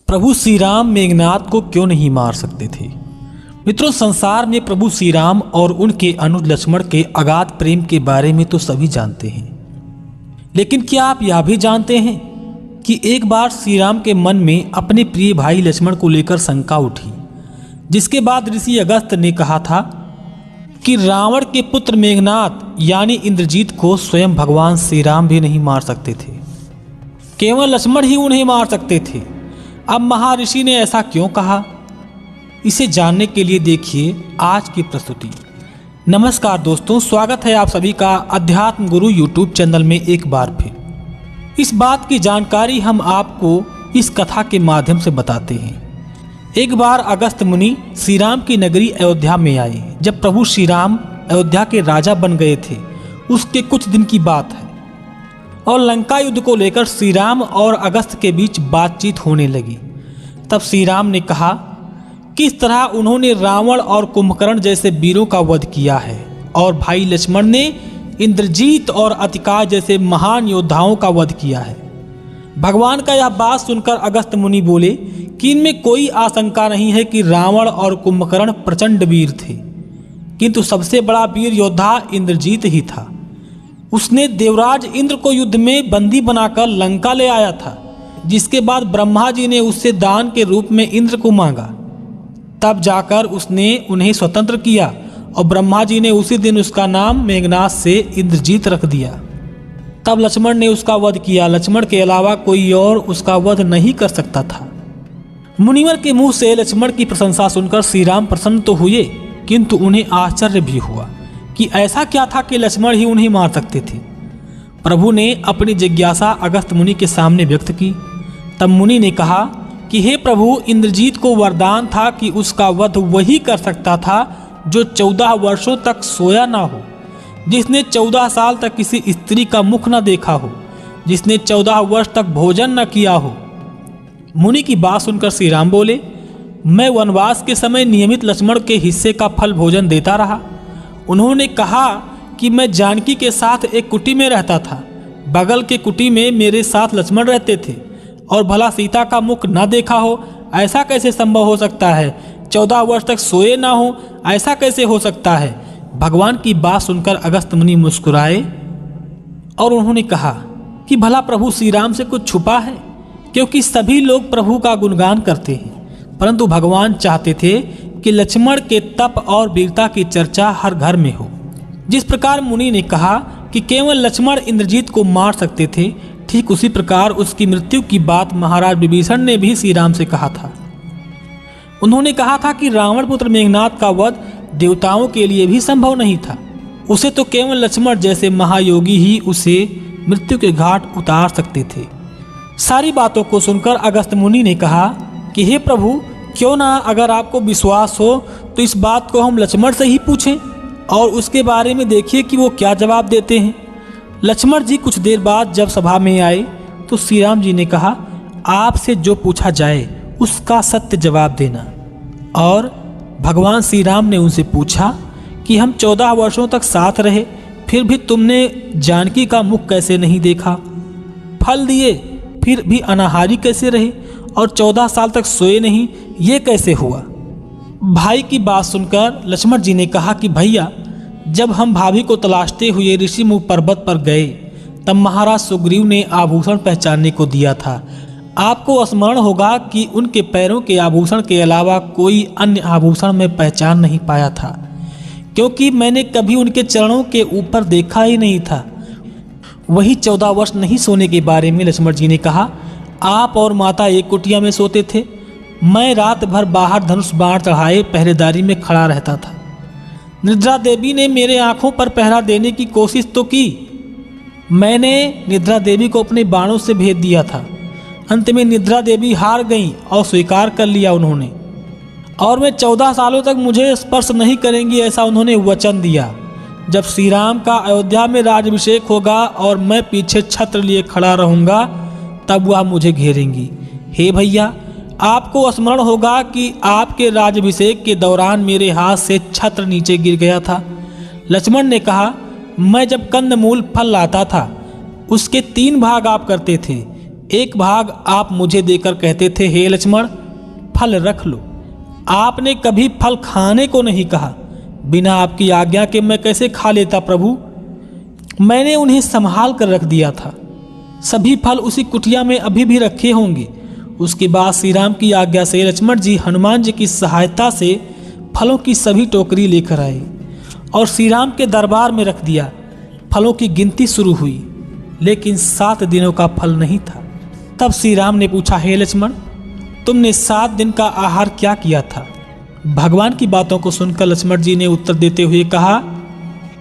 प्रभु श्री राम मेघनाद को क्यों नहीं मार सकते थे। मित्रों, संसार में प्रभु श्री राम और उनके अनुज लक्ष्मण के अगाध प्रेम के बारे में तो सभी जानते हैं, लेकिन क्या आप यह भी जानते हैं कि एक बार श्री राम के मन में अपने प्रिय भाई लक्ष्मण को लेकर शंका उठी, जिसके बाद ऋषि अगस्त्य ने कहा था कि रावण के पुत्र मेघनाद यानी इंद्रजीत को स्वयं भगवान श्री राम भी नहीं मार सकते थे, केवल लक्ष्मण ही उन्हें मार सकते थे। अब महर्षि ने ऐसा क्यों कहा, इसे जानने के लिए देखिए आज की प्रस्तुति। नमस्कार दोस्तों, स्वागत है आप सभी का अध्यात्म गुरु यूट्यूब चैनल में एक बार फिर। इस बात की जानकारी हम आपको इस कथा के माध्यम से बताते हैं। एक बार अगस्त्य मुनि श्री राम की नगरी अयोध्या में आए। जब प्रभु श्री राम अयोध्या के राजा बन गए थे, उसके कुछ दिन की बात है, और लंका युद्ध को लेकर श्री राम और अगस्त्य के बीच बातचीत होने लगी। तब श्री राम ने कहा किस तरह उन्होंने रावण और कुंभकर्ण जैसे वीरों का वध किया है, और भाई लक्ष्मण ने इंद्रजीत और अतिकाय जैसे महान योद्धाओं का वध किया है। भगवान का यह बात सुनकर अगस्त्य मुनि बोले कि इनमें कोई आशंका नहीं है कि रावण और कुंभकर्ण प्रचंड वीर थे, किंतु सबसे बड़ा वीर योद्धा इंद्रजीत ही था। उसने देवराज इंद्र को युद्ध में बंदी बनाकर लंका ले आया था, जिसके बाद ब्रह्मा जी ने उससे दान के रूप में इंद्र को मांगा। तब जाकर उसने उन्हें स्वतंत्र किया, और ब्रह्मा जी ने उसी दिन उसका नाम मेघनाद से इंद्रजीत रख दिया। तब लक्ष्मण ने उसका वध किया। लक्ष्मण के अलावा कोई और उसका वध नहीं कर सकता था। मुनिवर के मुंह से लक्ष्मण की प्रशंसा सुनकर श्री राम प्रसन्न तो हुए, किंतु उन्हें आश्चर्य भी हुआ कि ऐसा क्या था कि लक्ष्मण ही उन्हें मार सकते थे। प्रभु ने अपनी जिज्ञासा अगस्त्य मुनि के सामने व्यक्त की। तब मुनि ने कहा कि हे प्रभु, इंद्रजीत को वरदान था कि उसका वध वही कर सकता था जो 14 वर्षों तक सोया ना हो, जिसने 14 साल तक किसी स्त्री का मुख न देखा हो, जिसने 14 वर्ष तक भोजन न किया हो। मुनि की बात सुनकर श्री राम बोले, मैं वनवास के समय नियमित लक्ष्मण के हिस्से का फल भोजन देता रहा। उन्होंने कहा कि मैं जानकी के साथ एक कुटी में रहता था। बगल के कुटी में मेरे साथ लक्ष्मण रहते थे, और भला सीता का मुख न देखा हो, ऐसा कैसे संभव हो सकता है? 14 वर्ष तक सोए ना हो, ऐसा कैसे हो सकता है? भगवान की बात सुनकर अगस्त्य मुनि मुस्कुराए, और उन्होंने कहा कि भला प्रभु श्री राम से कुछ छुपा है, क्योंकि सभी लोग प्रभु का गुणगान करते हैं, परंतु भगवान चाहते थे कि लक्ष्मण के तप और वीरता की चर्चा हर घर में हो। जिस प्रकार मुनि ने कहा कि केवल लक्ष्मण इंद्रजीत को मार सकते थे, ठीक उसी प्रकार उसकी मृत्यु की बात महाराज विभीषण ने भी श्री राम से कहा था। उन्होंने कहा था कि रावण पुत्र मेघनाद का वध देवताओं के लिए भी संभव नहीं था। उसे तो केवल लक्ष्मण जैसे महायोगी ही उसे मृत्यु के घाट उतार सकते थे। सारी बातों को सुनकर अगस्त्य मुनि ने कहा कि हे प्रभु, क्यों ना अगर आपको विश्वास हो तो इस बात को हम लक्ष्मण से ही पूछें, और उसके बारे में देखिए कि वो क्या जवाब देते हैं। लक्ष्मण जी कुछ देर बाद जब सभा में आए तो श्री राम जी ने कहा, आपसे जो पूछा जाए उसका सत्य जवाब देना। और भगवान श्री राम ने उनसे पूछा कि हम 14 वर्षों तक साथ रहे, फिर भी तुमने जानकी का मुख कैसे नहीं देखा? फल दिए फिर भी अनाहारी कैसे रहे, और 14 साल तक सोए नहीं, ये कैसे हुआ? भाई की बात सुनकर लक्ष्मण जी ने कहा कि भैया, जब हम भाभी को तलाशते हुए ऋषिमुख पर्वत पर गए, तब महाराज सुग्रीव ने आभूषण पहचानने को दिया था। आपको स्मरण होगा कि उनके पैरों के आभूषण के अलावा कोई अन्य आभूषण मैं पहचान नहीं पाया था, क्योंकि मैंने कभी उनके चरणों के ऊपर देखा ही नहीं था। वही 14 वर्ष नहीं सोने के बारे में लक्ष्मण जी ने कहा, आप और माता एक कुटिया में सोते थे, मैं रात भर बाहर धनुष बाण चढ़ाए पहरेदारी में खड़ा रहता था। निद्रा देवी ने मेरे आंखों पर पहरा देने की कोशिश तो की, मैंने निद्रा देवी को अपने बाणों से भेद दिया था। अंत में निद्रा देवी हार गईं और स्वीकार कर लिया उन्होंने, और वे 14 सालों तक मुझे स्पर्श नहीं करेंगी, ऐसा उन्होंने वचन दिया। जब श्री राम का अयोध्या में राज्याभिषेक होगा और मैं पीछे छत्र लिए खड़ा रहूँगा, तब वह मुझे घेरेंगी। हे भैया, आपको स्मरण होगा कि आपके राज्याभिषेक के दौरान मेरे हाथ से छत्र नीचे गिर गया था। लक्ष्मण ने कहा, मैं जब कंदमूल फल लाता था, उसके 3 भाग आप करते थे, एक भाग आप मुझे देकर कहते थे, हे लक्ष्मण फल रख लो। आपने कभी फल खाने को नहीं कहा। बिना आपकी आज्ञा के मैं कैसे खा लेता प्रभु। मैंने उन्हें संभाल कर रख दिया था। सभी फल उसी कुटिया में अभी भी रखे होंगे। उसके बाद श्री राम की आज्ञा से लक्ष्मण जी हनुमान जी की सहायता से फलों की सभी टोकरी लेकर आए और श्री राम के दरबार में रख दिया। फलों की गिनती शुरू हुई, लेकिन 7 दिनों का फल नहीं था। तब श्री राम ने पूछा, हे लक्ष्मण तुमने 7 दिन का आहार क्या किया था। भगवान की बातों को सुनकर लक्ष्मण जी ने उत्तर देते हुए कहा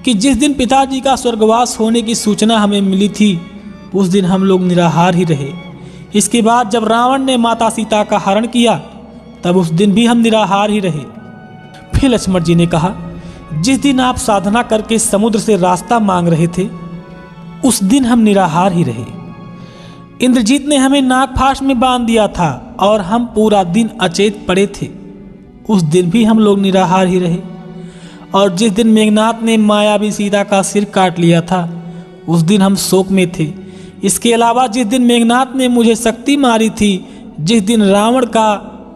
कि जिस दिन पिताजी का स्वर्गवास होने की सूचना हमें मिली थी उस दिन हम लोग निराहार ही रहे। इसके बाद जब रावण ने माता सीता का हरण किया तब उस दिन भी हम निराहार ही रहे। फिर लक्ष्मण जी ने कहा, जिस दिन आप साधना करके समुद्र से रास्ता मांग रहे थे उस दिन हम निराहार ही रहे। इंद्रजीत ने हमें नागफाश में बांध दिया था और हम पूरा दिन अचेत पड़े थे, उस दिन भी हम लोग निराहार ही रहे। और जिस दिन मेघनाथ ने मायावी सीता का सिर काट लिया था उस दिन हम शोक में थे। इसके अलावा जिस दिन मेघनाथ ने मुझे शक्ति मारी थी, जिस दिन रावण का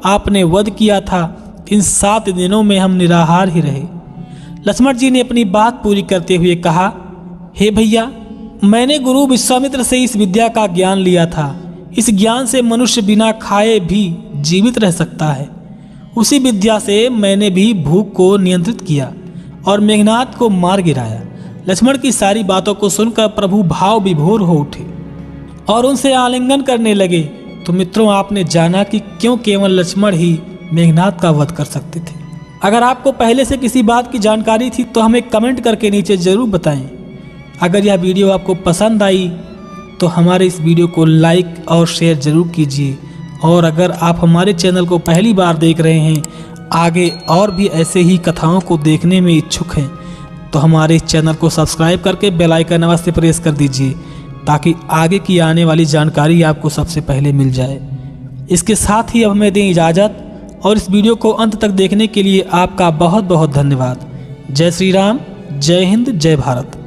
आपने वध किया था, इन 7 दिनों में हम निराहार ही रहे। लक्ष्मण जी ने अपनी बात पूरी करते हुए कहा, हे भैया मैंने गुरु विश्वामित्र से इस विद्या का ज्ञान लिया था। इस ज्ञान से मनुष्य बिना खाए भी जीवित रह सकता है। उसी विद्या से मैंने भी भूख को नियंत्रित किया और मेघनाथ को मार गिराया। लक्ष्मण की सारी बातों को सुनकर प्रभु भाव विभोर हो उठे और उनसे आलिंगन करने लगे। तो मित्रों आपने जाना कि क्यों केवल लक्ष्मण ही मेघनाथ का वध कर सकते थे। अगर आपको पहले से किसी बात की जानकारी थी तो हमें कमेंट करके नीचे ज़रूर बताएं। अगर यह वीडियो आपको पसंद आई तो हमारे इस वीडियो को लाइक और शेयर ज़रूर कीजिए। और अगर आप हमारे चैनल को पहली बार देख रहे हैं, आगे और भी ऐसे ही कथाओं को देखने में इच्छुक हैं, तो हमारे इस चैनल को सब्सक्राइब करके बेल आइकन अवश्य प्रेस कर दीजिए ताकि आगे की आने वाली जानकारी आपको सबसे पहले मिल जाए। इसके साथ ही अब हमें दें इजाज़त और इस वीडियो को अंत तक देखने के लिए आपका बहुत बहुत धन्यवाद। जय श्री राम, जय हिंद, जय भारत।